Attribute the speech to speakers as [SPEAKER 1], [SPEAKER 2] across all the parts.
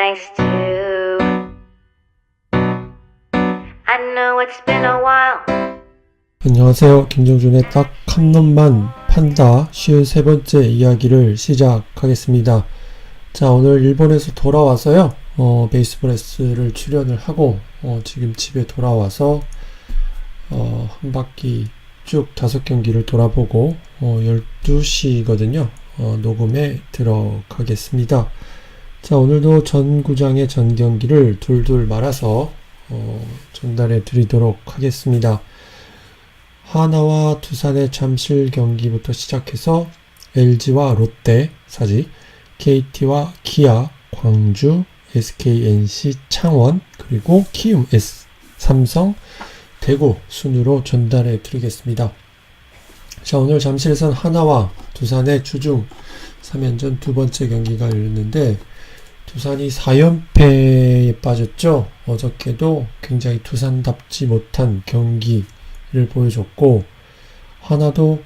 [SPEAKER 1] nice too. I know it's been a while.
[SPEAKER 2] 안녕하세요. 김정준의 딱 한 놈만 판다 53번째 이야기를 시작하겠습니다. 자, 오늘 일본에서 돌아와서요. 베이스볼 S를 출연을 하고 지금 집에 돌아와서 한 바퀴 쭉 5경기를 돌아보고 12시거든요. 녹음에 들어가겠습니다. 자, 오늘도 전 구장의 전 경기를 둘둘 말아서 전달해 드리도록 하겠습니다. 하나와 두산의 잠실 경기부터 시작해서 LG와 롯데, 사직, KT와 기아, 광주, SK, NC, 창원, 그리고 키움, 삼성, 대구 순으로 전달해 드리겠습니다. 자, 오늘 잠실에선 하나와 두산의 주중 3연전 두 번째 경기가 열렸는데 두산이 4연패에 빠졌죠. 어저께도 굉장히 두산답지 못한 경기를 보여줬고 하나도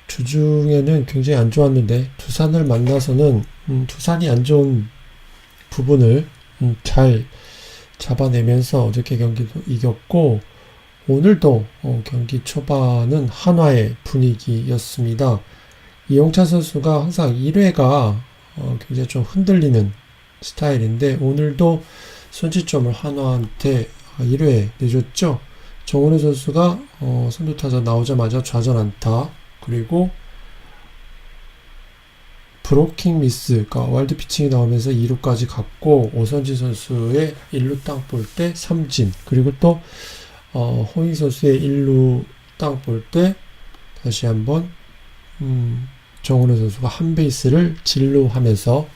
[SPEAKER 2] 주중에는 굉장히 안 좋았는데 두산을 만나서는 두산이 안 좋은 부분을 잘 잡아내면서 어저께 경기도 이겼고 오늘도 경기 초반은 한화의 분위기였습니다. 이용찬 선수가 항상 1회가 굉장히 좀 흔들리는 스타일인데 오늘도 선취점을 한화한테 1회 내줬죠. 정은우 선수가 선두타자 나오자마자 좌전 안타, 그리고 브로킹 미스, 그러니까 와일드 피칭이 나오면서 2루까지 갔고 오선진 선수의 1루 땅 볼 때 삼진, 그리고 또 호잉 선수의 1루 땅 볼 때 다시 한번 정은우 선수가 한 베이스를 진루하면서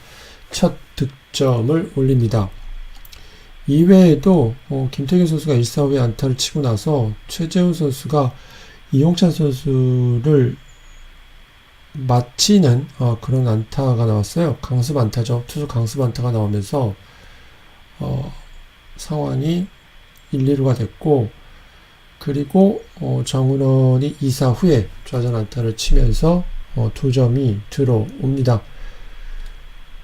[SPEAKER 2] 첫 득점을 올립니다. 이외에도 김태균 선수가 1사후에 안타를 치고 나서 최재훈 선수가 이용찬 선수를 맞히는 그런 안타가 나왔어요. 강습 안타죠. 투수 강습 안타가 나오면서 상황이 1, 2루가 됐고, 그리고 정은원이 2사 후에 좌전 안타를 치면서 2점이 들어옵니다.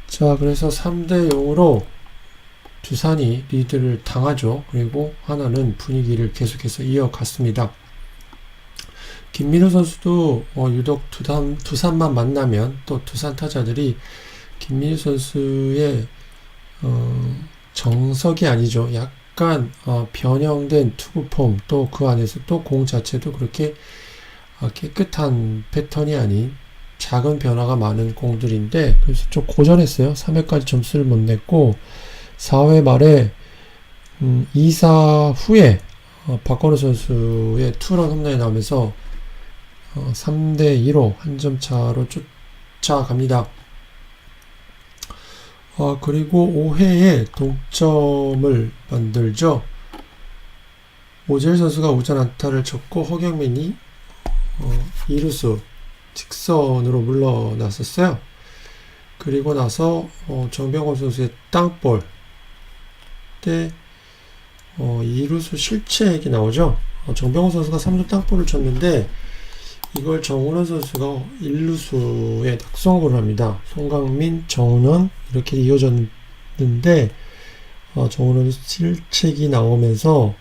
[SPEAKER 2] 자, 그래서 3대 0으로 두산이 리드를 당하죠. 그리고 하나는 분위기를 계속해서 이어갔습니다. 김민우 선수도 유독 두산만 만나면 또 두산 타자들이 김민우 선수의 정석이 아니죠. 약간 변형된 투구폼, 또 그 안에서 또 공 자체도 그렇게 깨끗한 패턴이 아닌 작은 변화가 많은 공들인데 그래서 좀 고전했어요. 3회까지 점수를 못 냈고 4회 말에 2사 후에 박건우 선수의 투런 홈런이 나오면서 3대 2로 한 점 차로 쫓아갑니다. 그리고 5회에 동점을 만들죠. 오재일 선수가 우전 안타를 쳤고 허경민이 2루수 직선으로 물러났었어요. 그리고 나서 정병원 선수의 땅볼 때 2루수 실책이 나오죠. 정병원 선수가 3루 땅볼을 쳤는데 이걸 정은원 선수가 1루수에 낙송을 합니다. 송강민, 정은원 이렇게 이어졌는데 정은원이 실책이 나오면서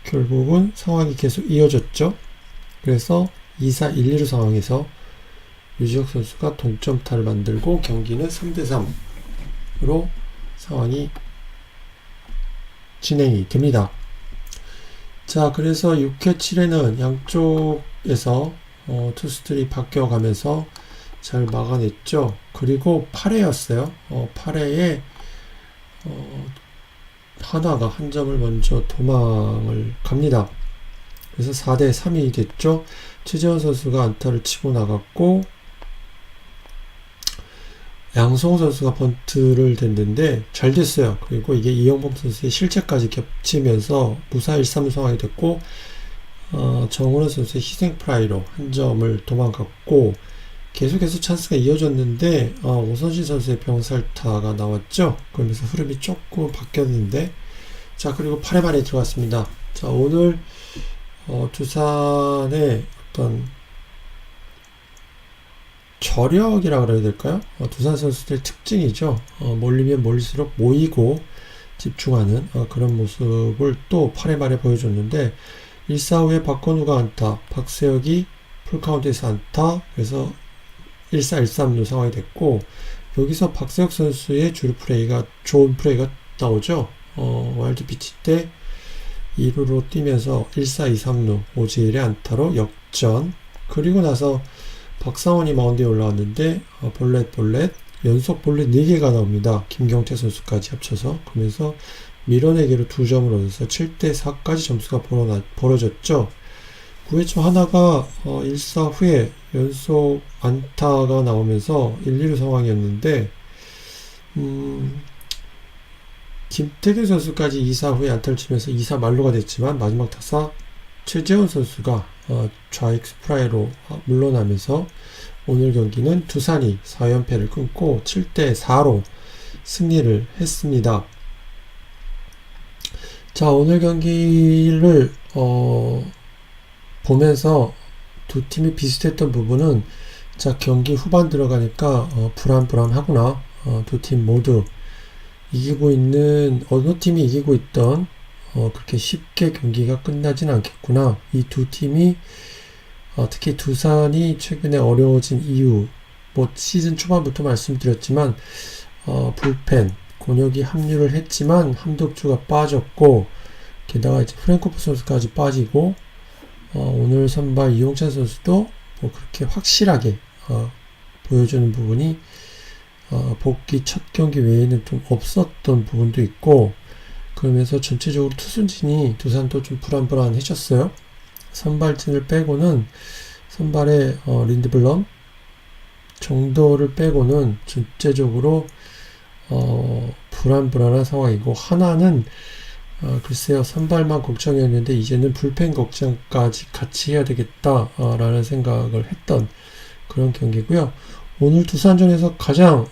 [SPEAKER 2] 결국은 상황이 계속 이어졌죠. 그래서 2사 1, 2루 상황에서 유지혁 선수가 동점타를 만들고 경기는 3대 3으로 상황이 진행이 됩니다. 자, 그래서 6회 7회는 양쪽에서 투수들이 바뀌어가면서 잘 막아냈죠. 그리고 8회였어요. 8회에 하나가 한 점을 먼저 도망을 갑니다. 그래서 4대 3이 됐죠. 최재원 선수가 안타를 치고 나갔고 양성호 선수가 번트를 댔는데 잘 됐어요. 그리고 이게 이영범 선수의 실책까지 겹치면서 무사 1-3 상황이 됐고 정은호 선수의 희생 프라이로 한 점을 도망갔고 계속해서 찬스가 이어졌는데 오선진 선수의 병살타가 나왔죠. 그러면서 흐름이 조금 바뀌었는데 자, 그리고 8회 만에 들어갔습니다. 자, 오늘 두산의 어떤 저력이라 그래야 될까요? 두산 선수들의 특징이죠. 몰리면 몰릴수록 모이고 집중하는 그런 모습을 또 8회 말에 보여줬는데 1사 후에 박건우가 안타, 박세혁이 풀카운트에서 안타, 그래서 1사 1삼루 상황이 됐고 여기서 박세혁 선수의 주루 플레이가 좋은 플레이가 나오죠. 와일드 피치 때 2루로 뛰면서 1사 2삼루 오지일의 안타로 역전. 그리고 나서 박상원이 마운드에 올라왔는데 볼넷 연속 볼넷 4개가 나옵니다. 김경태 선수까지 합쳐서. 그러면서 밀어내기로 2점을 얻어서 7대 4까지 점수가 벌어졌죠. 9회 초 하나가 1사 후에 연속 안타가 나오면서 1, 2루 상황이었는데 김태균 선수까지 2사 후에 안타를 치면서 2사 만루가 됐지만 마지막 타사 최재원 선수가 좌익 스프라이로 물러나면서 오늘 경기는 두산이 4연패를 끊고 7대 4로 승리를 했습니다. 자, 오늘 경기를 보면서 두 팀이 비슷했던 부분은 자, 경기 후반 들어가니까 불안불안하구나. 두 팀 모두 이기고 있는 어느 팀이 이기고 있던 그렇게 쉽게 경기가 끝나진 않겠구나. 이 두 팀이 특히 두산이 최근에 어려워진 이유, 뭐 시즌 초반부터 말씀드렸지만 불펜 권혁이 합류를 했지만 함덕주가 빠졌고 게다가 이제 프랭코프 선수까지 빠지고 오늘 선발 이용찬 선수도 뭐 그렇게 확실하게 보여주는 부분이 복귀 첫 경기 외에는 좀 없었던 부분도 있고 그러면서 전체적으로 투수진이 두산도 좀 불안불안해졌어요. 선발진을 빼고는 선발의 린드블럼 정도를 빼고는 전체적으로 불안불안한 상황이고 하나는 글쎄요 선발만 걱정이었는데 이제는 불펜 걱정까지 같이 해야 되겠다 라는 생각을 했던 그런 경기고요. 오늘 두산전에서 가장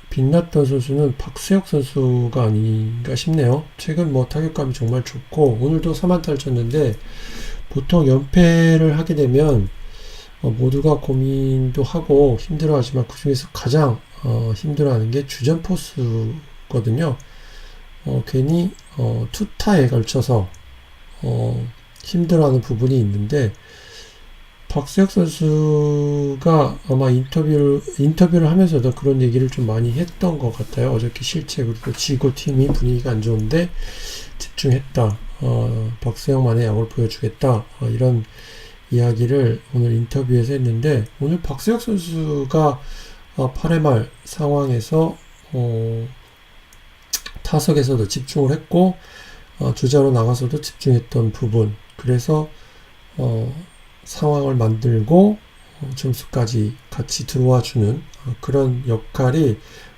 [SPEAKER 2] 빛났던 선수는 박세혁 선수가 아닌가 싶네요. 최근 뭐 타격감이 정말 좋고 오늘도 3안타를 쳤는데 보통 연패를 하게 되면 모두가 고민도 하고 힘들어하지만 그 중에서 가장 힘들어하는 게 주전 포수거든요. 괜히 투타에 걸쳐서 힘들어하는 부분이 있는데 박세혁 선수가 아마 인터뷰를 하면서도 그런 얘기를 좀 많이 했던 것 같아요. 어저께 실책으로 지고 팀이 분위기가 안 좋은데 집중했다. 박세혁만의 야구를 보여주겠다. 이런 이야기를 오늘 인터뷰에서 했는데 오늘 박세혁 선수가 8회 말 상황에서 타석에서도 집중을 했고 주자로 나가서도 집중했던 부분 그래서 상황을 만들고 점수까지 같이 들어와주는 그런 역할이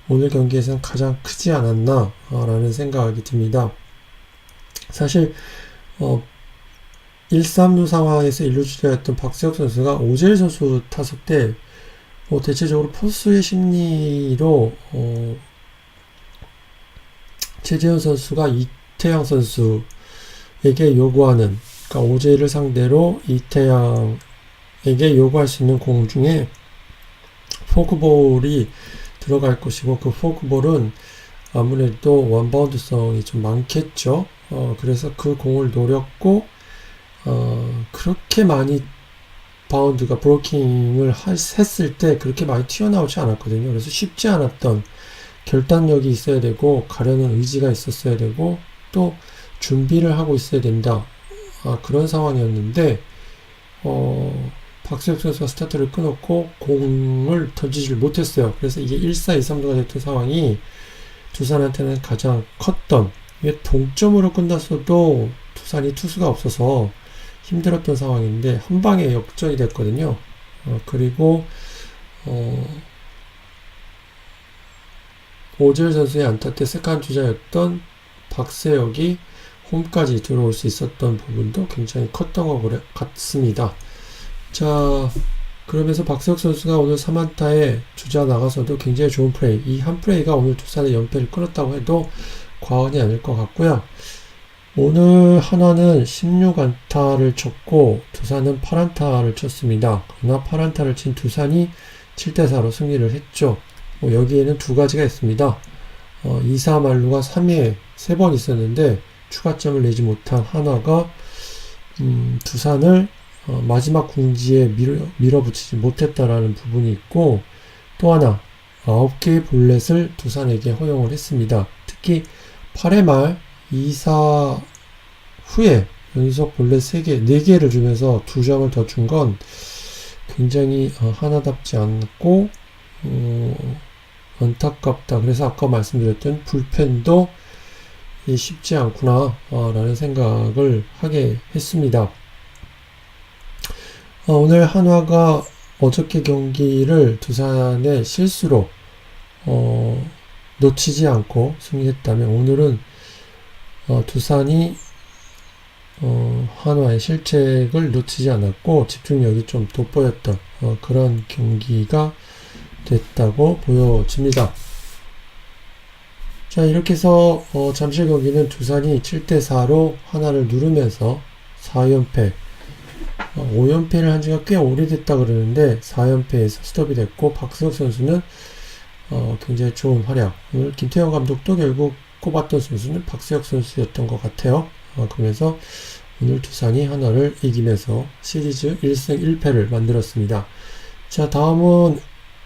[SPEAKER 2] 오늘 경기에서는 가장 크지 않았나 라는 생각이 듭니다. 사실 1-3루 상황에서 1루 주자였던 박세혁 선수가 오재일 선수 타석 때 대체적으로 포수의 심리로 최재현 선수가 이태양 선수에게 요구하는 그러니까 오재일을 상대로 이태양에게 요구할 수 있는 공 중에 포크볼이 들어갈 것이고 그 포크볼은 아무래도 원바운드성이 좀 많겠죠. 그래서 그 공을 노렸고 그렇게 많이 바운드가 브로킹을 했을 때 그렇게 많이 튀어나오지 않았거든요. 그래서 쉽지 않았던 결단력이 있어야 되고 가려는 의지가 있었어야 되고 또 준비를 하고 있어야 된다. 그런 상황이었는데 박세혁 선수가 스타트를 끊었고 공을 던지질 못했어요. 그래서 이게 1-4, 2-3루가 됐던 상황이 두산한테는 가장 컸던 이게 동점으로 끝났어도 두산이 투수가 없어서 힘들었던 상황인데 한 방에 역전이 됐거든요. 그리고 오재일 선수의 안타 때 세컨 주자였던 박세혁이 홈까지 들어올 수 있었던 부분도 굉장히 컸던 것 같습니다. 자, 그러면서 박세혁 선수가 오늘 3안타에 주자 나가서도 굉장히 좋은 플레이, 이 한 플레이가 오늘 두산의 연패를 끊었다고 해도 과언이 아닐 것 같고요. 오늘 하나는 16안타를 쳤고 두산은 8안타를 쳤습니다. 그러나 8안타를 친 두산이 7대4로 승리를 했죠. 여기에는 두 가지가 있습니다. 2사 만루가 3회에 3번 있었는데 추가점을 내지 못한 한화가 두산을 마지막 궁지에 밀어붙이지 못했다라는 부분이 있고, 또 하나 9개의 볼넷을 두산에게 허용을 했습니다. 특히 8회 말 2사 후에 연속 볼넷 3개, 4개를 주면서 2점을 더 준 건 굉장히 하나답지 않고 안타깝다. 그래서 아까 말씀드렸던 불펜도 쉽지 않구나 라는 생각을 하게 했습니다. 오늘 한화가 어저께 경기를 두산의 실수로 놓치지 않고 승리했다면, 오늘은 두산이 한화의 실책을 놓치지 않았고 집중력이 좀 돋보였던 그런 경기가 됐다고 보여집니다. 자, 이렇게 해서 잠실 경기는 두산이 7대4로 하나를 누르면서 4연패, 5연패를 한 지가 꽤 오래됐다 그러는데 4연패에서 스톱이 됐고, 박승혁 선수는 굉장히 좋은 활약, 오늘 김태형 감독도 결국 꼽았던 선수는 박승혁 선수였던 것 같아요. 그러면서 오늘 두산이 하나를 이기면서 시리즈 1승 1패를 만들었습니다. 자, 다음은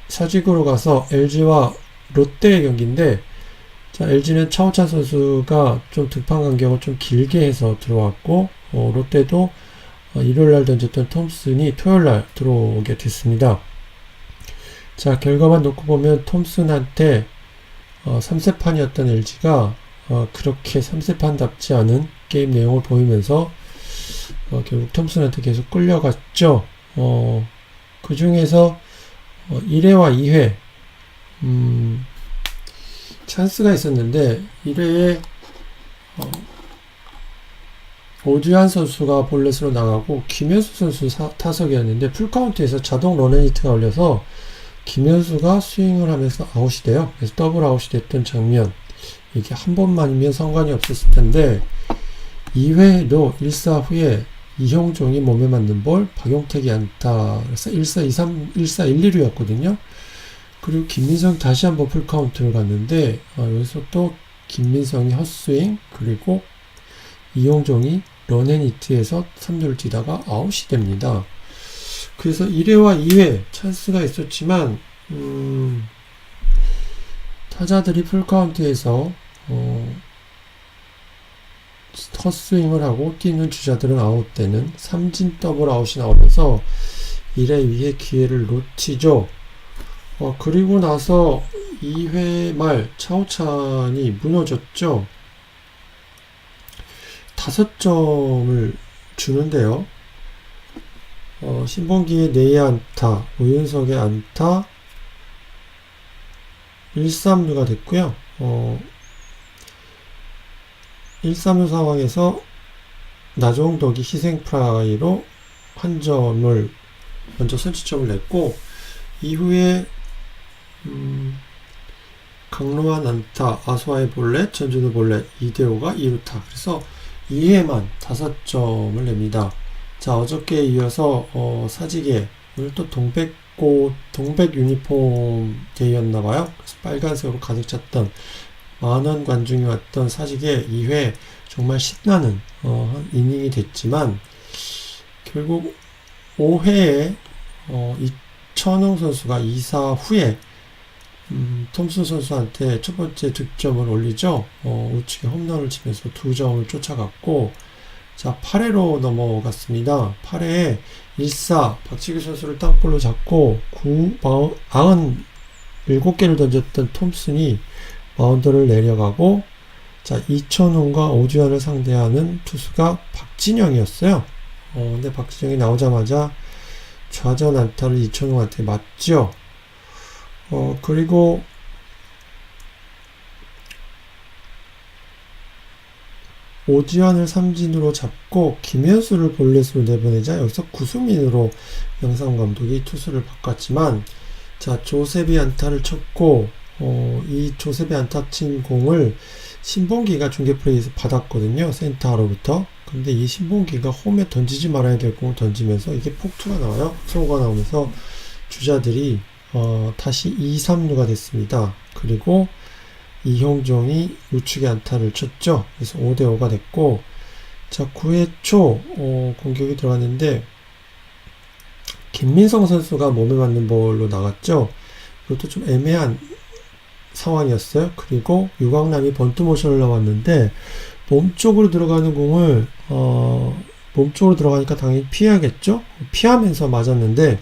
[SPEAKER 2] 사직으로 가서 LG와 롯데의 경기인데, 자, LG는 차우찬 선수가 좀 등판 간격을 좀 길게 해서 들어왔고, 롯데도 일요일날 던졌던 톰슨이 토요일날 들어오게 됐습니다. 자, 결과만 놓고 보면 톰슨한테 3세판이었던 LG가 그렇게 3세판답지 않은 게임 내용을 보이면서 결국 톰슨한테 계속 끌려갔죠. 그 중에서 1회와 2회 찬스가 있었는데 1회에 오주환 선수가 볼넷으로 나가고 김현수 선수 타석이었는데 풀카운트에서 자동 런앤히트가 걸려서 김현수가 스윙을 하면서 아웃이 돼요. 그래서 더블 아웃이 됐던 장면, 이게 한 번만이면 상관이 없었을 텐데 2회에도 1사 후에 이형종이 몸에 맞는 볼, 박용택이 안타, 그래서 1사 2, 1사 1, 2루였거든요. 그리고 김민성 다시 한번 풀카운트를 갔는데 여기서 또 김민성이 헛스윙, 그리고 이형종이 런앤히트에서 3루를 뛰다가 아웃이 됩니다. 그래서 1회와 2회 찬스가 있었지만 타자들이 풀카운트에서 헛스윙을 하고 뛰는 주자들은 아웃되는 삼진 더블 아웃이 나오면서 1회 2회 기회를 놓치죠. 그리고 나서 2회 말 차우찬이 무너졌죠. 5점을 주는데요. 신봉기의 내야 안타, 오윤석의 안타, 1-3루가 됐고요. 1-3루 상황에서 나종덕이 희생프라이로 한 점을 먼저 선취점을 냈고, 이후에 강로한 안타, 아수아의 볼넷, 전준우 볼넷, 이대호가 2루타. 그래서 2회만 5점을 냅니다. 자, 어저께에 이어서 사직에 오늘 또 동백 유니폼 데이였나봐요. 그래서 빨간색으로 가득 찼던 만원 관중이 왔던 사직에 2회 정말 신나는 이닝이 됐지만, 결국 5회에 이천웅 선수가 2사 후에 톰슨 선수한테 첫 번째 득점을 올리죠. 우측에 홈런을 치면서 2점을 쫓아갔고, 자, 8회로 넘어갔습니다. 8회에 1사 박지규 선수를 땅볼로 잡고 97개를 던졌던 톰슨이 마운드를 내려가고, 자, 이천웅과 오주환을 상대하는 투수가 박진영이었어요. 근데 박진영이 나오자마자 좌전 안타를 이천웅한테 맞죠. 그리고 오지환을 삼진으로 잡고 김현수를 볼넷으로 내보내자 여기서 구수민으로 영상 감독이 투수를 바꿨지만, 자, 조셉이 안타를 쳤고, 이 조셉이 안타 친 공을 신봉기가 중계 플레이에서 받았거든요. 센터로부터. 근데 이 신봉기가 홈에 던지지 말아야 될 공을 던지면서 이게 폭투가 나와요. 투구가 나오면서 주자들이 다시 2-3루가 됐습니다. 그리고 이형종이 우측에 안타를 쳤죠. 그래서 5대5가 됐고, 자, 9회 초, 공격이 들어갔는데, 김민성 선수가 몸에 맞는 볼로 나갔죠. 이것도 좀 애매한 상황이었어요. 그리고 유광남이 번트 모션을 나왔는데, 몸쪽으로 들어가는 공을, 몸쪽으로 들어가니까 당연히 피해야겠죠? 피하면서 맞았는데,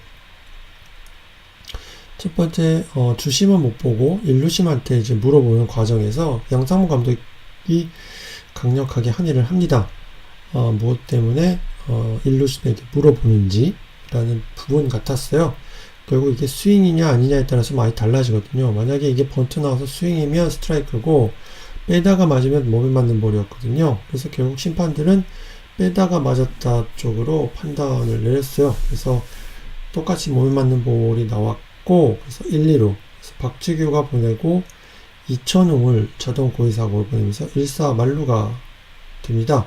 [SPEAKER 2] 첫 번째, 주심은 못 보고, 일루심한테 이제 물어보는 과정에서 양상무 감독이 강력하게 항의를 합니다. 무엇 때문에, 일루심에게 물어보는지, 라는 부분 같았어요. 결국 이게 스윙이냐 아니냐에 따라서 많이 달라지거든요. 만약에 이게 번트 나와서 스윙이면 스트라이크고, 빼다가 맞으면 몸에 맞는 볼이었거든요. 그래서 결국 심판들은 빼다가 맞았다 쪽으로 판단을 내렸어요. 그래서 똑같이 몸에 맞는 볼이 나왔고, 그래서 1-2루. 그래서 박지규가 보내고, 이천웅을 자동 고의사고로 보내면서 1사 만루가 됩니다.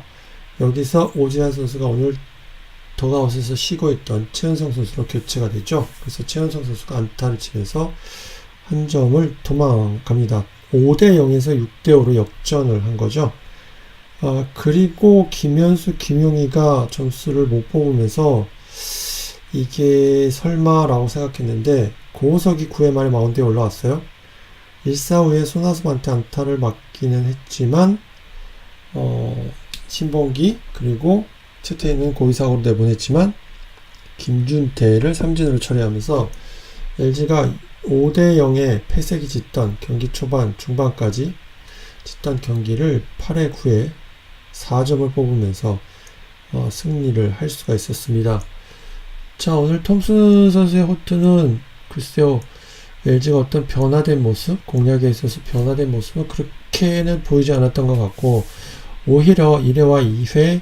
[SPEAKER 2] 여기서 오지환 선수가 오늘 더가웃에서 쉬고 있던 최은성 선수로 교체가 되죠. 그래서 최은성 선수가 안타를 치면서 한 점을 도망갑니다. 5대0에서 6대5로 역전을 한 거죠. 그리고 김현수, 김용희가 점수를 못 뽑으면서 이게 설마라고 생각했는데 고우석이 9회 말에 마운드에 올라왔어요. 1사 후에 손아섭한테 안타를 맞기는 했지만 신봉기 그리고 최태희는 고의사고로 내보냈지만 김준태를 삼진으로 처리하면서 LG가 5대0의 패색이 짙던 경기 초반 중반까지 짙던 경기를 8회 9회 4점을 뽑으면서 승리를 할 수가 있었습니다. 자, 오늘 톰슨 선수의 호투는 글쎄요, LG가 어떤 변화된 모습, 공략에 있어서 변화된 모습은 그렇게는 보이지 않았던 것 같고, 오히려 1회와 2회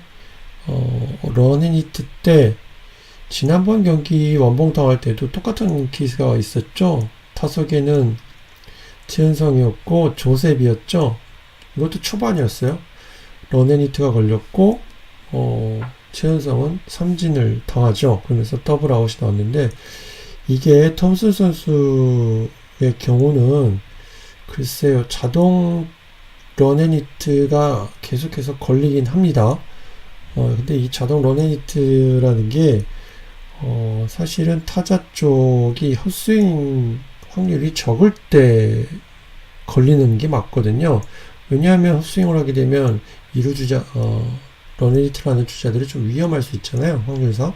[SPEAKER 2] 러닝히트 때 지난번 경기 원봉 당할 때도 똑같은 케이스가 있었죠. 타석에는 최은성이었고 조셉이었죠. 이것도 초반이었어요. 러닝히트가 걸렸고 최은성은 삼진을 당하죠. 그러면서 더블 아웃이 나왔는데 이게 톰슨 선수의 경우는 글쎄요, 자동 러닝히트가 계속해서 걸리긴 합니다. 근데 이 자동 러닝히트라는 게 사실은 타자 쪽이 헛스윙 확률이 적을 때 걸리는 게 맞거든요. 왜냐하면 헛스윙을 하게 되면 이루주자 러닝히트를 하는 주자들이 좀 위험할 수 있잖아요. 확률상.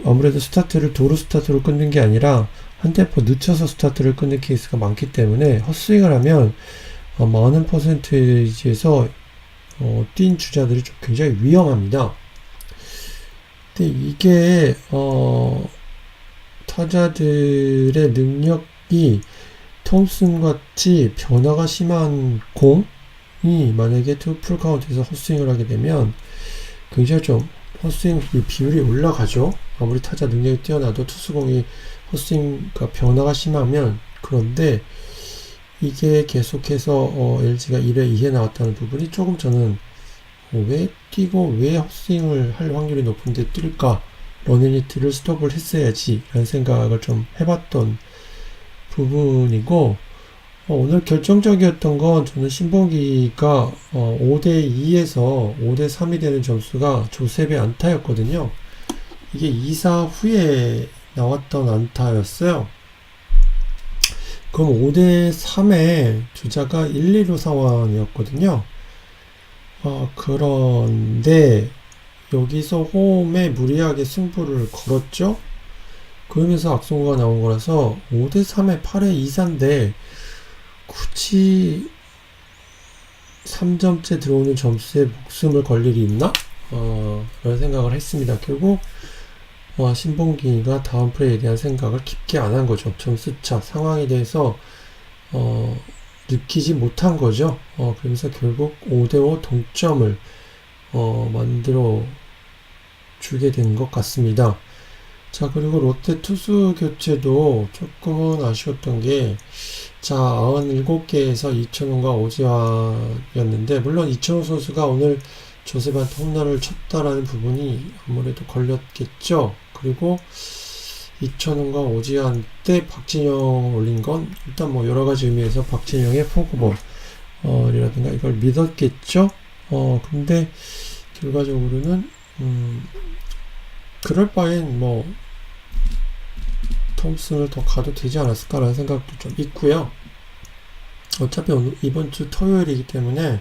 [SPEAKER 2] 아무래도 스타트를 도루 스타트로 끊는 게 아니라 한 템포 늦춰서 스타트를 끊는 케이스가 많기 때문에 헛스윙을 하면 많은 퍼센테이지에서 뛴 주자들이 좀 굉장히 위험합니다. 근데 이게 타자들의 능력이 톰슨 같이 변화가 심한 공이 만약에 풀카운트에서 헛스윙을 하게 되면 굉장히 좀 헛스윙 비율이 올라가죠. 아무리 타자 능력이 뛰어나도 투수공이 헛스윙과 변화가 심하면. 그런데 이게 계속해서 LG가 1회 2회 나왔다는 부분이 조금 저는 왜 뛰고 왜 헛스윙을 할 확률이 높은데 뛸까, 러닝히트를 스톱을 했어야지 라는 생각을 좀 해봤던 부분이고, 오늘 결정적이었던 건 저는 신봉기가 5대2에서 5대3이 되는 점수가 조셉의 안타였거든요. 이게 2사 후에 나왔던 안타였어요. 그럼 5대3에 주자가 1, 2루 상황이었거든요. 그런데 여기서 홈에 무리하게 승부를 걸었죠. 그러면서 악송구가 나온 거라서 5대3에 8회 2사인데 굳이 3점째 들어오는 점수에 목숨을 걸 일이 있나? 라는 생각을 했습니다. 결국 신봉기가 다음 플레이에 대한 생각을 깊게 안 한 거죠. 점수차 상황에 대해서 느끼지 못한 거죠. 그러면서 결국 5대5 동점을 만들어 주게 된 것 같습니다. 자, 그리고 롯데 투수 교체도 조금은 아쉬웠던 게, 자, 97개에서 이천웅과 오지환이었는데, 물론 이천웅 선수가 오늘 조셉한테 홈런을 쳤다라는 부분이 아무래도 걸렸겠죠. 그리고 이천웅과 오지환 때 박진영 올린 건 일단 뭐 여러 가지 의미에서 박진영의 포그볼이라든가 이걸 믿었겠죠. 근데 결과적으로는 그럴 바엔 뭐 톰슨을 더 가도 되지 않았을까라는 생각도 좀 있고요. 어차피 이번 주 토요일이기 때문에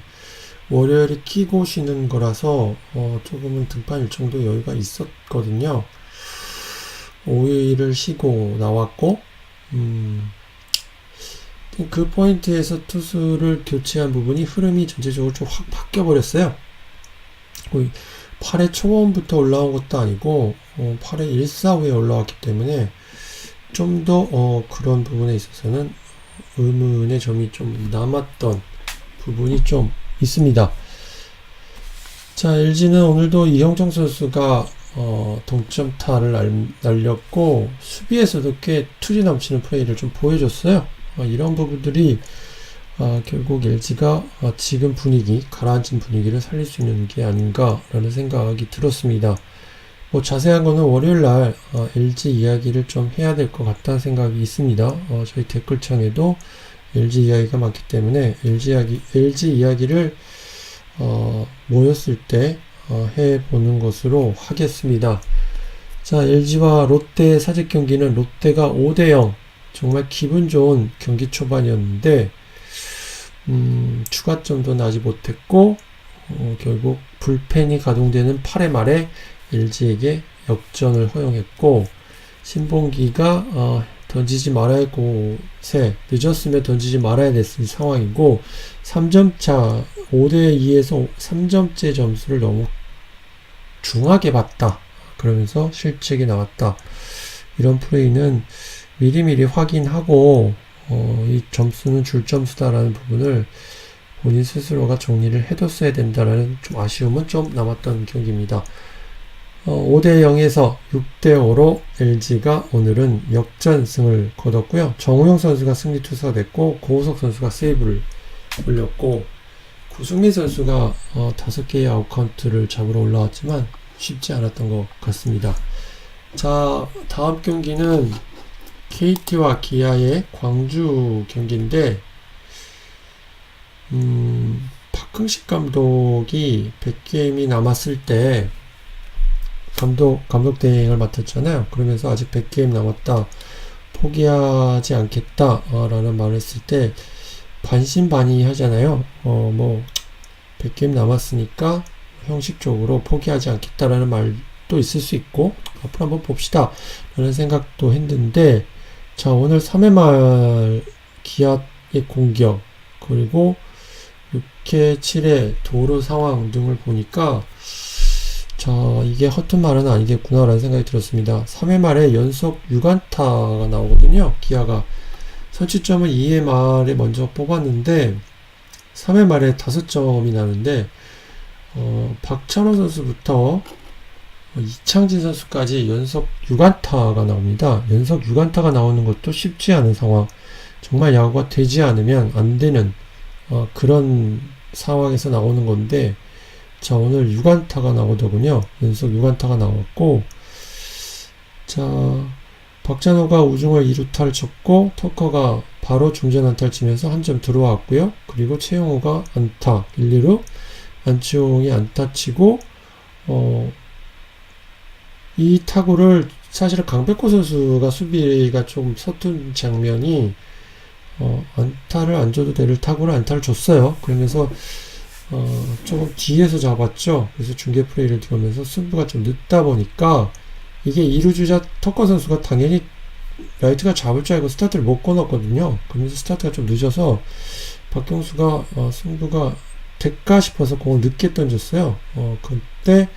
[SPEAKER 2] 월요일에 끼고 쉬는 거라서 조금은 등판 일정도 여유가 있었거든요. 5일을 쉬고 나왔고 그 포인트에서 투수를 교체한 부분이 흐름이 전체적으로 좀 확 바뀌어 버렸어요. 8회 초반부터 올라온 것도 아니고 8회 1, 4회에 올라왔기 때문에 좀 더 그런 부분에 있어서는 의문의 점이 좀 남았던 부분이 좀 있습니다. 자, LG는 오늘도 이형정 선수가 동점타를 날렸고 수비에서도 꽤 투지 넘치는 플레이를 좀 보여줬어요. 이런 부분들이 결국 LG가 지금 분위기, 가라앉은 분위기를 살릴 수 있는 게 아닌가라는 생각이 들었습니다. 뭐 자세한 거는 월요일날 LG 이야기를 좀 해야 될 것 같다는 생각이 있습니다. 저희 댓글창에도 LG 이야기가 많기 때문에 LG 이야기를 모였을 때 해보는 것으로 하겠습니다. 자, LG와 롯데 사직 경기는 롯데가 5대0 정말 기분 좋은 경기 초반이었는데 추가점도 나지 못했고 결국 불펜이 가동되는 8회 말에 LG에게 역전을 허용했고 신봉기가 던지지 말아야 할 곳에 늦었으면 던지지 말아야 됐을 상황이고 3점차 5대2에서 3점째 점수를 너무 중하게 봤다. 그러면서 실책이 나왔다. 이런 플레이는 미리미리 확인하고 이 점수는 줄점수다라는 부분을 본인 스스로가 정리를 해뒀어야 된다라는 좀 아쉬움은 좀 남았던 경기입니다. 5대0에서 6대5로 LG가 오늘은 역전승을 거뒀고요. 정우영 선수가 승리 투수가 됐고 고우석 선수가 세이브를 올렸고 구승민 선수가 5개의 아웃카운트를 잡으러 올라왔지만 쉽지 않았던 것 같습니다. 자, 다음 경기는 KT와 기아의 광주 경기인데 박흥식 감독이 100게임이 남았을 때 감독 대행을 맡았잖아요. 그러면서 아직 100게임 남았다. 포기하지 않겠다. 라는 말을 했을 때 반신반의 하잖아요. 뭐 100게임 남았으니까 형식적으로 포기하지 않겠다라는 말도 있을 수 있고 앞으로 한번 봅시다. 라는 생각도 했는데 자, 오늘 3회 말 기아의 공격 그리고 6회 7회 도루 상황 등을 보니까 자, 이게 허튼 말은 아니겠구나라는 생각이 들었습니다. 3회 말에 연속 6안타가 나오거든요. 기아가 선취점을 2회 말에 먼저 뽑았는데 3회 말에 5점이 나는데 박찬호 선수부터 이창진 선수까지 연속 6안타가 나옵니다. 연속 6안타가 나오는 것도 쉽지 않은 상황. 정말 야구가 되지 않으면 안 되는 그런 상황에서 나오는 건데 자, 오늘 6안타가 나오더군요. 연속 6안타가 나왔고 자, 박찬호가 우중을 2루타를 쳤고 터커가 바로 중전 안타를 치면서 한 점 들어왔고요. 그리고 최용호가 안타 1, 2루 안치홍이 안타 치고 이 타구를 사실은 강백호 선수가 수비가 좀 서툰 장면이 안타를 안 줘도 될 타구를 안타를 줬어요. 그러면서 조금 뒤에서 잡았죠. 그래서 중계 플레이를 들어오면서 승부가 좀 늦다 보니까 이게 2루 주자 터커 선수가 당연히 라이트가 잡을 줄 알고 스타트를 못 끊었거든요. 그러면서 스타트가 좀 늦어서 박경수가 승부가 될까 싶어서 공을 늦게 던졌어요. 그때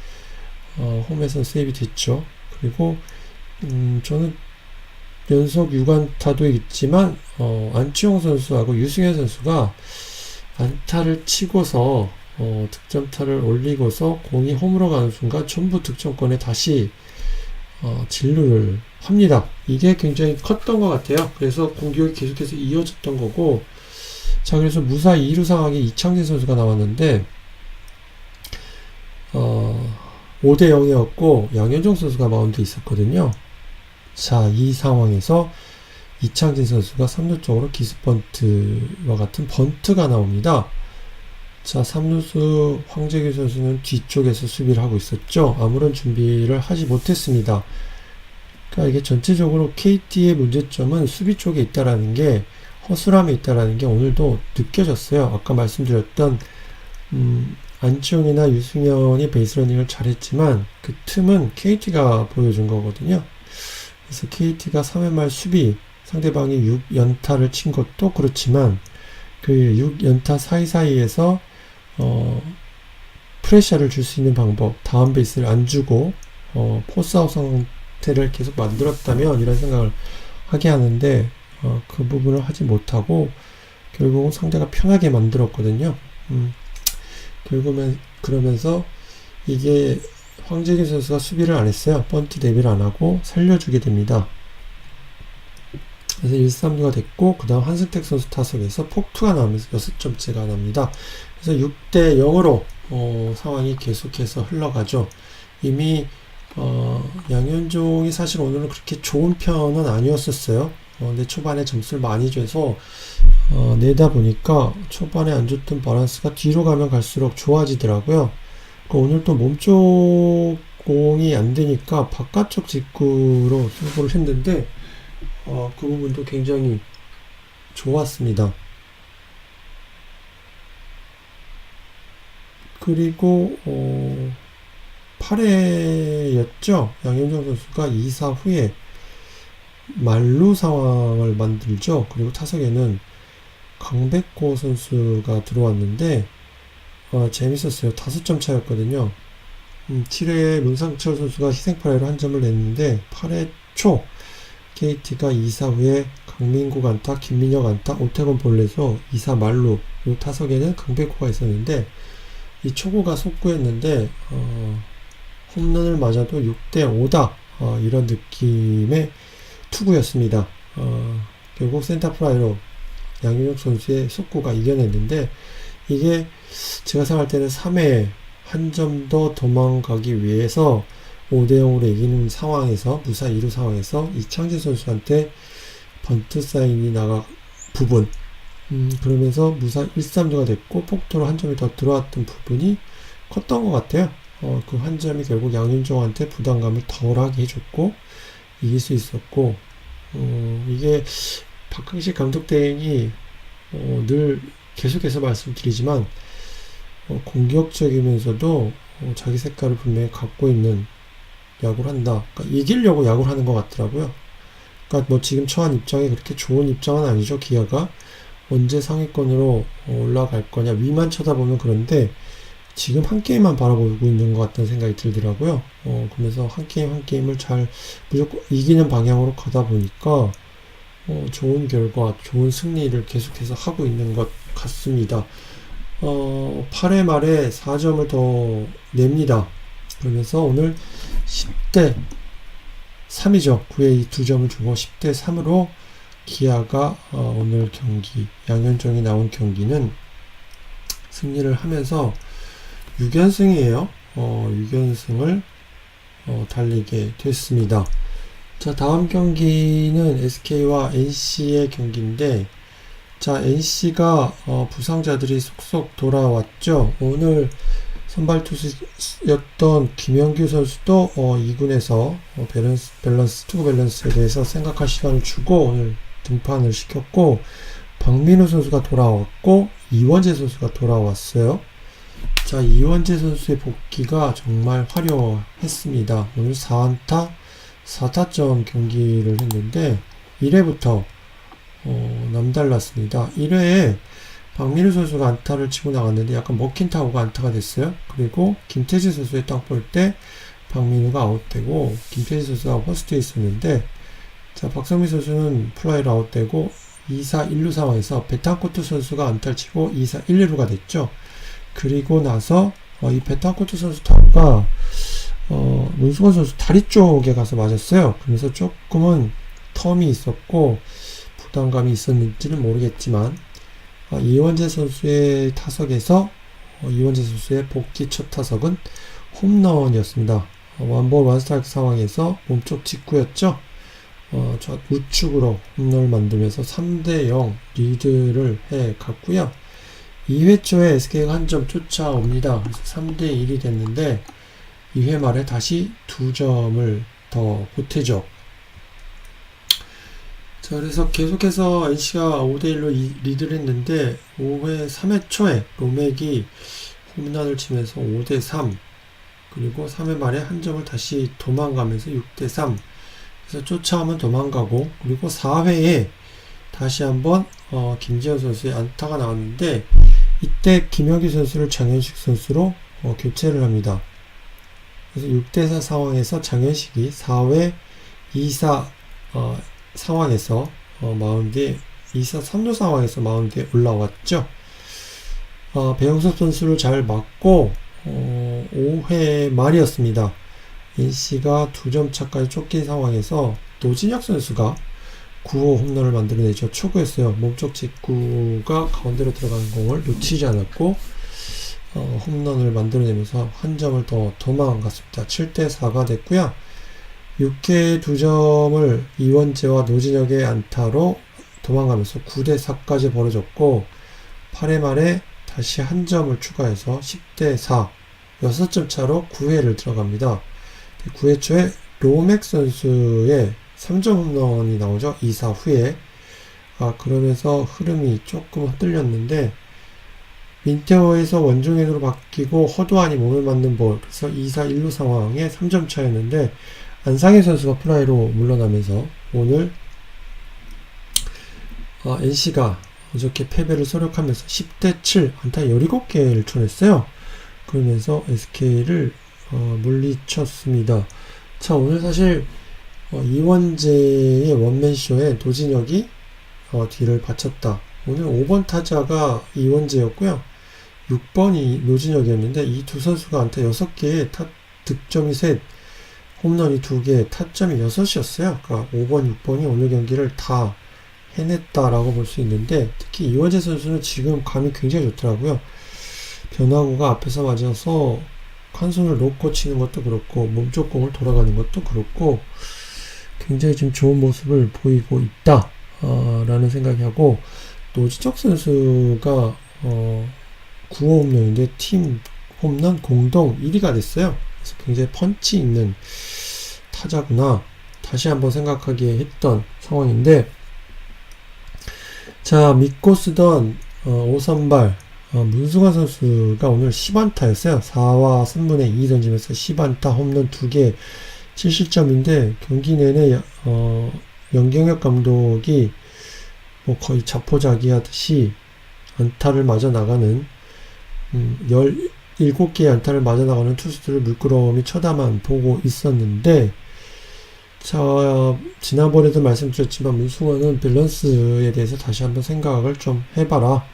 [SPEAKER 2] 홈에서 세이브 됐죠. 그리고 저는 연속 6안타도 있지만 안치홍 선수하고 유승현 선수가 안타를 치고서 득점타를 올리고서 공이 홈으로 가는 순간 전부 득점권에 다시 진루를 합니다. 이게 굉장히 컸던 것 같아요. 그래서 공격이 계속해서 이어졌던 거고 자, 그래서 무사 2루 상황에 이창진 선수가 나왔는데 5대0이었고 양현종 선수가 마운드에 있었거든요. 자, 이 상황에서 이창진 선수가 3루 쪽으로 기습번트와 같은 번트가 나옵니다. 자, 3루수 황재규 선수는 뒤쪽에서 수비를 하고 있었죠. 아무런 준비를 하지 못했습니다. 그러니까 이게 전체적으로 KT의 문제점은 수비 쪽에 있다라는 게, 허술함에 있다라는 게 오늘도 느껴졌어요. 아까 말씀드렸던 안치홍이나 유승현이 베이스러닝을 잘했지만 그 틈은 KT가 보여준 거거든요. 그래서 KT가 3회 말 수비, 상대방이 6연타를 친 것도 그렇지만 그 6연타 사이사이에서 프레셔를 줄 수 있는 방법, 다운 베이스를 안 주고 포스아웃 상태를 계속 만들었다면 이런 생각을 하게 하는데 그 부분을 하지 못하고 결국은 상대가 편하게 만들었거든요. 결국은 그러면서 이게 황재균 선수가 수비를 안 했어요. 번트 대비를 안 하고 살려주게 됩니다. 그래서 1-3루가 됐고 그 다음 한승택 선수 타석에서 폭투가 나오면서 6점째가 납니다. 그래서 6-0으로 상황이 계속해서 흘러가죠. 이미 양현종이 사실 오늘은 그렇게 좋은 편은 아니었었어요. 근데 초반에 점수를 많이 줘서 내다 보니까 초반에 안 좋던 밸런스가 뒤로 가면 갈수록 좋아지더라고요. 오늘 또 몸쪽 공이 안 되니까 바깥쪽 직구로 승부를 했는데 그 부분도 굉장히 좋았습니다. 그리고 8회였죠. 양현종 선수가 2사 후에 만루 상황을 만들죠. 그리고 타석에는 강백호 선수가 들어왔는데 재밌었어요. 5점 차였거든요. 7회에 문상철 선수가 희생플라이로 한 점을 냈는데 8회 초 KT가 2사 후에 강민국 안타, 김민혁 안타, 오태곤 볼넷으로 2사 말루, 이 타석에는 강백호가 있었는데 이 초구가 속구였는데 홈런을 맞아도 6-5다 이런 느낌의 투구였습니다. 결국 센터플라이로 양윤혁 선수의 속구가 이겨냈는데 이게 제가 생각할 때는 3회 한 점 더 도망가기 위해서 5-0으로 이기는 상황에서 무사 2루 상황에서 이창진 선수한테 번트 사인이 나가 부분 그러면서 무사 1-3루가 됐고 폭투로 한 점이 더 들어왔던 부분이 컸던 것 같아요. 그 한 점이 결국 양윤종한테 부담감을 덜하게 해줬고 이길 수 있었고 이게 박항식 감독 대행이 늘 계속해서 말씀드리지만 공격적이면서도 자기 색깔을 분명히 갖고 있는 야구를 한다. 그러니까 이기려고 야구를 하는 것 같더라고요. 그러니까 뭐 지금 처한 입장이 그렇게 좋은 입장은 아니죠. 기아가 언제 상위권으로 올라갈 거냐 위만 쳐다보면 그런데 지금 한 게임만 바라보고 있는 것 같다는 생각이 들더라고요. 그러면서 한 게임 한 게임을 잘 무조건 이기는 방향으로 가다 보니까 좋은 결과, 좋은 승리를 계속해서 하고 있는 것 같습니다. 8회 말에 4점을 더 냅니다. 그러면서 오늘 10-3이죠. 9회 2점을 주고 10-3으로 기아가 오늘 경기, 양현종이 나온 경기는 승리를 하면서 6연승이에요. 6연승을 달리게 됐습니다. 자, 다음 경기는 SK와 NC의 경기인데, 자, NC가 부상자들이 속속 돌아왔죠. 오늘 선발 투수였던 김영규 선수도 2군에서 투구 밸런스에 대해서 생각할 시간을 주고 오늘 등판을 시켰고, 박민우 선수가 돌아왔고 이원재 선수가 돌아왔어요. 자, 이원재 선수의 복귀가 정말 화려했습니다. 오늘 4안타 4타점 경기를 했는데 1회부터 남달랐습니다. 1회에 박민우 선수가 안타를 치고 나갔는데 약간 먹힌 타구가 안타가 됐어요. 그리고 김태진 선수의 땅볼 때 박민우가 아웃되고 김태진 선수가 퍼스트에 있었는데, 자, 박성민 선수는 플라이로 아웃되고 2사 1루 상황에서 베탄코트 선수가 안타를 치고 2사 1, 2루가 됐죠. 그리고 나서 이 베탄코트 선수 타구가 문승원 선수 다리 쪽에 가서 맞았어요. 그래서 조금은 텀이 있었고 부담감이 있었는지는 모르겠지만 이원재 선수의 타석에서 이원재 선수의 복귀 첫 타석은 홈런이었습니다. 원볼 원스트라이크 상황에서 몸쪽 직구였죠. 우측으로 홈런을 만들면서 3대0 리드를 해 갔고요. 2회 초에 SK가 한 점 쫓아옵니다. 그래서 3대1이 됐는데 2회 말에 다시 2점을 더 보태죠. 자, 그래서 계속해서 NC가 5대1로 리드를 했는데 5회 3회 초에 로맥이 홈런을 치면서 5대3, 그리고 3회 말에 한 점을 다시 도망가면서 6대3, 그래서 쫓아오면 도망가고, 그리고 4회에 다시 한번 김지현 선수의 안타가 나왔는데 이때 김혁희 선수를 장현식 선수로 교체를 합니다. 그래서 6대4 상황에서 장현식이 4회 2사 상황에서 마운드에 2사 3루 상황에서 마운드에 올라왔죠. 배영섭 선수를 잘 맞고 5회 말이었습니다. NC가 2점 차까지 쫓긴 상황에서 노진혁 선수가 9호 홈런을 만들어내죠. 초구였어요. 몸쪽 직구가 가운데로 들어가는 공을 놓치지 않았고 홈런을 만들어내면서 한 점을 더 도망갔습니다. 7대4가 됐고요. 6회 2점을 이원재와 노진혁의 안타로 도망가면서 9대4까지 벌어졌고, 8회 말에 다시 한 점을 추가해서 10대4, 6점 차로 9회를 들어갑니다. 9회 초에 로맥 선수의 3점 홈런이 나오죠. 2사 후에. 그러면서 흐름이 조금 흔들렸는데 민태호에서 원종현으로 바뀌고 허도한이 몸에 맞는 볼, 그래서 2사 1루 상황에 3점 차였는데 안상현 선수가 플라이로 물러나면서 오늘 NC가 어저께 패배를 소력하면서 10대7 안타 17개를 쳐냈어요. 그러면서 SK를 물리쳤습니다. 자, 오늘 사실 이원재의 원맨쇼에 노진혁이 뒤를 바쳤다. 오늘 5번 타자가 이원재였고요. 6번이 노진혁이었는데 이 두 선수가 안타 6개에 득점이 3, 홈런이 2개, 타점이 6이었어요. 그러니까 5번, 6번이 오늘 경기를 다 해냈다라고 볼 수 있는데, 특히 이원재 선수는 지금 감이 굉장히 좋더라고요. 변화구가 앞에서 맞아서 한 손을 놓고 치는 것도 그렇고 몸쪽 공을 돌아가는 것도 그렇고 굉장히 지금 좋은 모습을 보이고 있다 라는 생각이 하고, 노진혁 선수가 9호 홈런인데 팀 홈런 공동 1위가 됐어요. 그래서 굉장히 펀치 있는 타자구나 다시 한번 생각하게 했던 상황인데, 자, 믿고 쓰던 5선발 문승환 선수가 오늘 10안타였어요. 4와 3분의 2 던지면서 10안타, 홈런 2개, 7실점인데 경기 내내 연경혁 감독이 뭐 거의 자포자기 하듯이 안타를 맞아 나가는 17개의 안타를 맞아 나가는 투수들을 물끄러미 쳐다만 보고 있었는데, 자, 지난번에도 말씀드렸지만 문승환은 밸런스에 대해서 다시 한번 생각을 좀 해봐라.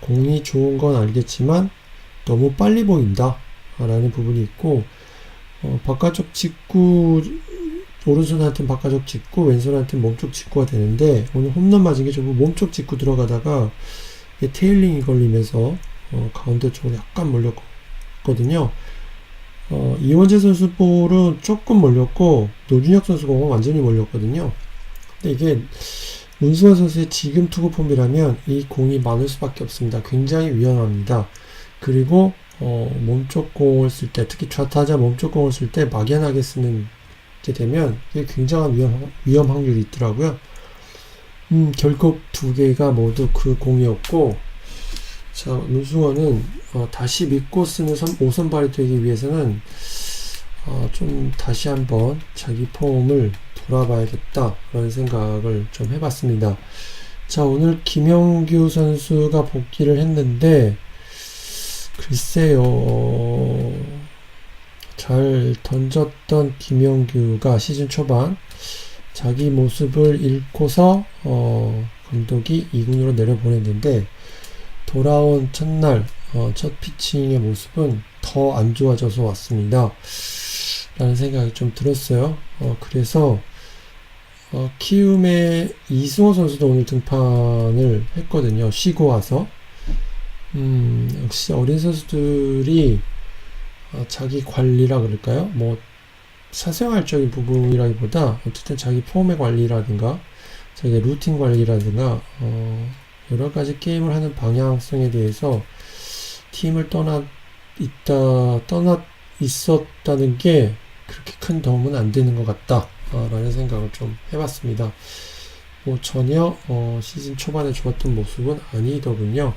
[SPEAKER 2] 공이 좋은 건 알겠지만 너무 빨리 보인다 라는 부분이 있고, 바깥쪽 직구, 오른손한테는 바깥쪽 직구, 왼손한테는 몸쪽 직구가 되는데 오늘 홈런 맞은 게 전부 몸쪽 직구 들어가다가 테일링이 걸리면서 가운데 쪽으로 약간 몰렸거든요. 이원재 선수 볼은 조금 몰렸고 노준혁 선수 공은 완전히 몰렸거든요. 근데 이게 문승환 선수의 지금 투구 폼이라면 이 공이 많을 수밖에 없습니다. 굉장히 위험합니다. 그리고 몸쪽 공을 쓸 때, 특히 좌타자 몸쪽 공을 쓸 때 막연하게 쓰는 게 되면 이게 굉장한 위험 확률이 있더라고요. 결국 두 개가 모두 그 공이었고, 자, 문승환은 다시 믿고 쓰는 5선발이 되기 위해서는 좀 다시 한번 자기 폼을 돌아봐야겠다 라는 생각을 좀 해봤습니다. 자, 오늘 김영규 선수가 복귀를 했는데 글쎄요, 잘 던졌던 김영규가 시즌 초반 자기 모습을 잃고서 감독이 2군으로 내려보냈는데 돌아온 첫날 첫 피칭의 모습은 더 안 좋아져서 왔습니다 라는 생각이 좀 들었어요. 그래서 키움의 이승호 선수도 오늘 등판을 했거든요. 쉬고 와서. 역시 어린 선수들이 자기 관리라 그럴까요? 뭐 사생활적인 부분이라기보다 어쨌든 자기 폼의 관리라든가 자기 루틴 관리라든가 여러 가지 게임을 하는 방향성에 대해서 팀을 떠나 있었다는 게 그렇게 큰 도움은 안 되는 것 같다 라는 생각을 좀 해봤습니다. 뭐 전혀 시즌 초반에 좋았던 모습은 아니더군요.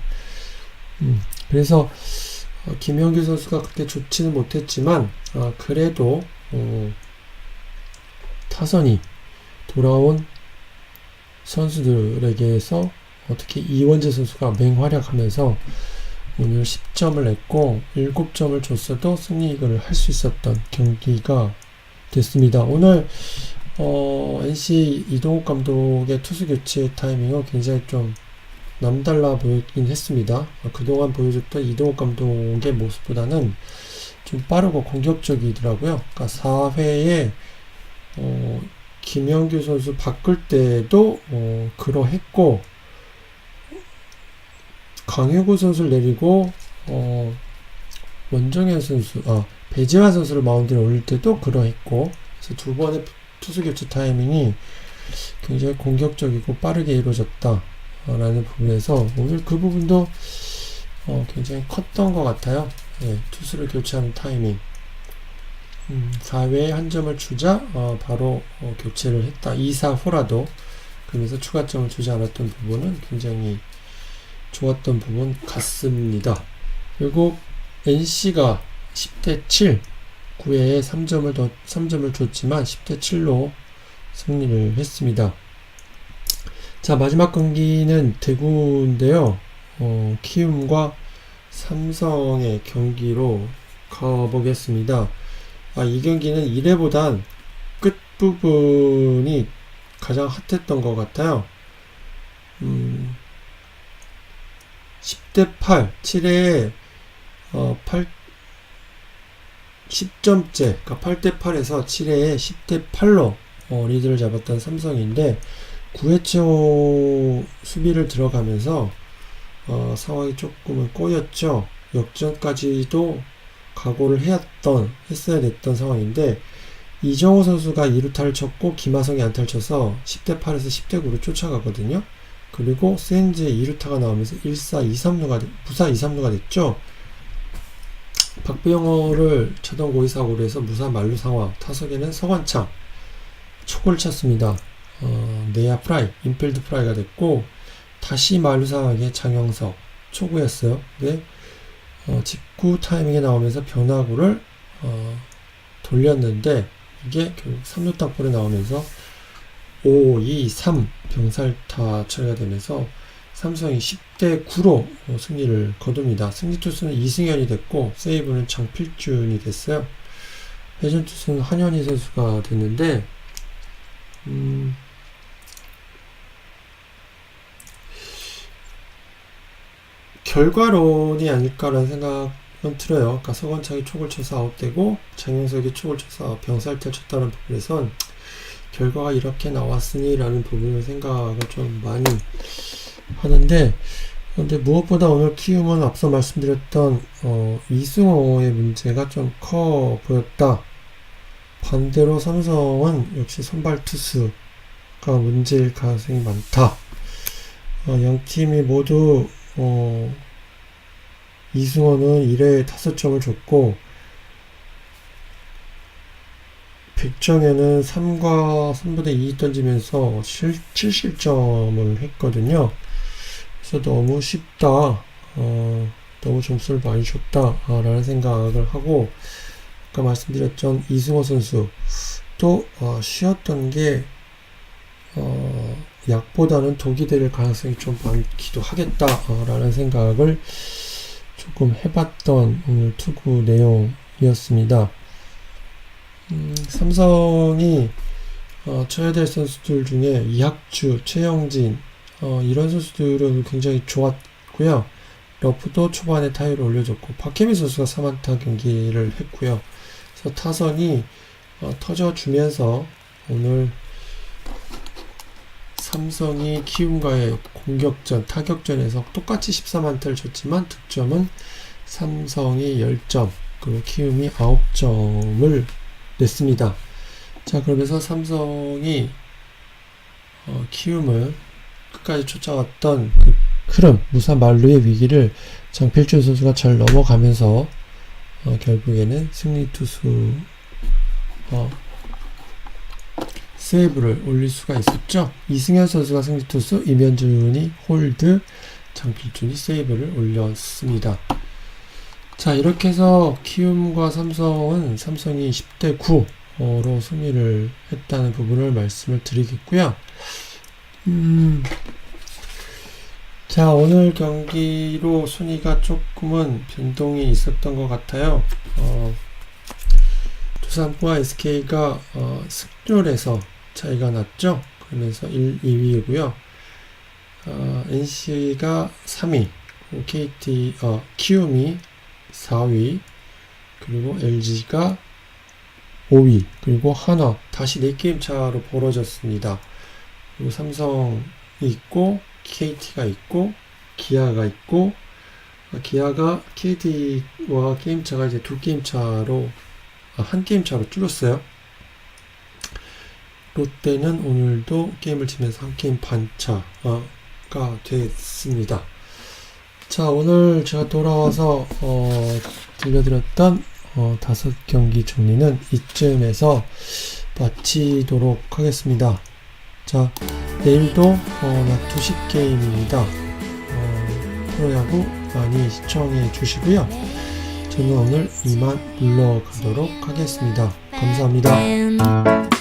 [SPEAKER 2] 그래서 김영규 선수가 그렇게 좋지는 못했지만 그래도 타선이 돌아온 선수들에게서 특히 이원재 선수가 맹활약하면서 오늘 10점을 냈고 7점을 줬어도 승리를 할 수 있었던 경기가 됐습니다. 오늘 NC 이동욱 감독의 투수 교체 타이밍은 굉장히 좀 남달라 보이긴 했습니다. 그동안 보여줬던 이동욱 감독의 모습보다는 좀 빠르고 공격적이더라고요. 그러니까 4회에 김영규 선수 바꿀 때도 그러했고 강효구 선수를 내리고 원정현 선수, 배재환 선수를 마운드에 올릴 때도 그러했고, 그래서 두 번의 투수 교체 타이밍이 굉장히 공격적이고 빠르게 이루어졌다 라는 부분에서 오늘 그 부분도 굉장히 컸던 것 같아요. 네, 투수를 교체하는 타이밍. 4회에 한 점을 주자 바로 교체를 했다. 2사 후라도. 그러면서 추가점을 주지 않았던 부분은 굉장히 좋았던 부분 같습니다. 결국 NC가 10대 7, 9회에 3점을 줬지만 10대 7로 승리를 했습니다. 자, 마지막 경기는 대구인데요. 키움과 삼성의 경기로 가보겠습니다. 이 경기는 1회보단 끝부분이 가장 핫했던 것 같아요. 10대 8, 7회에 10점째, 그러니까 8대 8에서 7회에 10대 8로 리드를 잡았던 삼성인데 9회 초 수비를 들어가면서 상황이 조금은 꼬였죠. 역전까지도 각오를 했어야 됐던 상황인데 이정호 선수가 2루타를 쳤고 김하성이 안타를 쳐서 10대 8에서 10대 9로 쫓아가거든요. 그리고 센즈의 2루타가 나오면서 1사 2삼루가 무사 2삼루가 됐죠. 박병호를 차동 고의 사고로 해서 무사 만루 상황. 타석에는 서건창 초구를 쳤습니다. 내야 프라이, 인필드 프라이가 됐고 다시 만루 상황에 장영석 초구였어요. 근데 직구 타이밍에 나오면서 변화구를 돌렸는데 이게 결국 3루 땅볼에 나오면서 5, 2, 3 병살타 처리가 되면서 삼성이 10대 9로 승리를 거둡니다. 승리 투수는 이승현이 됐고 세이브는 장필준이 됐어요. 회전 투수는 한현희 선수가 됐는데 결과론이 아닐까라는 생각은 들어요. 그러니까 서건창이 촉을 쳐서 아웃되고 장영석이 촉을 쳐서 병살타를 쳤다는 부분에선 결과가 이렇게 나왔으니 라는 부분을 생각을 좀 많이 하는데, 근데 무엇보다 오늘 키움은 앞서 말씀드렸던 이승호의 문제가 좀 커 보였다. 반대로 삼성은 역시 선발 투수가 문제일 가능성이 많다. 양팀이 모두 이승호는 1회에 5점을 줬고 백정현은 3과 3분의 2 던지면서 7실점을 했거든요. 그래서 너무 쉽다, 너무 점수를 많이 줬다 라는 생각을 하고, 아까 말씀드렸던 이승호 선수 또 쉬었던 게 약보다는 독이 될 가능성이 좀 많기도 하겠다 라는 생각을 조금 해봤던 오늘 투구 내용이었습니다. 삼성이 쳐야 될 선수들 중에 이학주, 최영진 이런 선수들은 굉장히 좋았고요. 러프도 초반에 타율을 올려줬고 박혜민 선수가 3안타 경기를 했고요. 그래서 타선이 터져주면서 오늘 삼성이 키움과의 공격전, 타격전에서 똑같이 13안타를 쳤지만 득점은 삼성이 10점, 그리고 키움이 9점을 냈습니다. 자, 그러면서 삼성이 키움을 끝까지 쫓아왔던 그 흐름, 무사 만루의 위기를 장필준 선수가 잘 넘어가면서 결국에는 승리 투수 세이브를 올릴 수가 있었죠. 이승현 선수가 승리 투수, 임현준이 홀드, 장필준이 세이브를 올렸습니다. 자, 이렇게 해서 키움과 삼성은 삼성이 10대 9로 승리를 했다는 부분을 말씀을 드리겠고요. 자, 오늘 경기로 순위가 조금은 변동이 있었던 것 같아요. 두산과 SK가 승률에서 차이가 났죠. 그러면서 1, 2위이고요. NC가 3위, 키움이 4위, 그리고 LG가 5위, 그리고 한화 다시 4게임 차로 벌어졌습니다. 그리고 삼성이 있고 KT가 있고 기아가 있고, 기아가 KT와 게임차가 이제 2게임 차로 한 게임 차로 줄었어요. 롯데는 오늘도 게임을 치면서 한 게임 반 차가 됐습니다. 자, 오늘 제가 돌아와서 들려드렸던 5경기 정리는 이쯤에서 마치도록 하겠습니다. 자, 내일도 낮 2시 게임입니다. 프로야구 많이 시청해 주시고요. 저는 오늘 이만 물러가도록 하겠습니다. 감사합니다.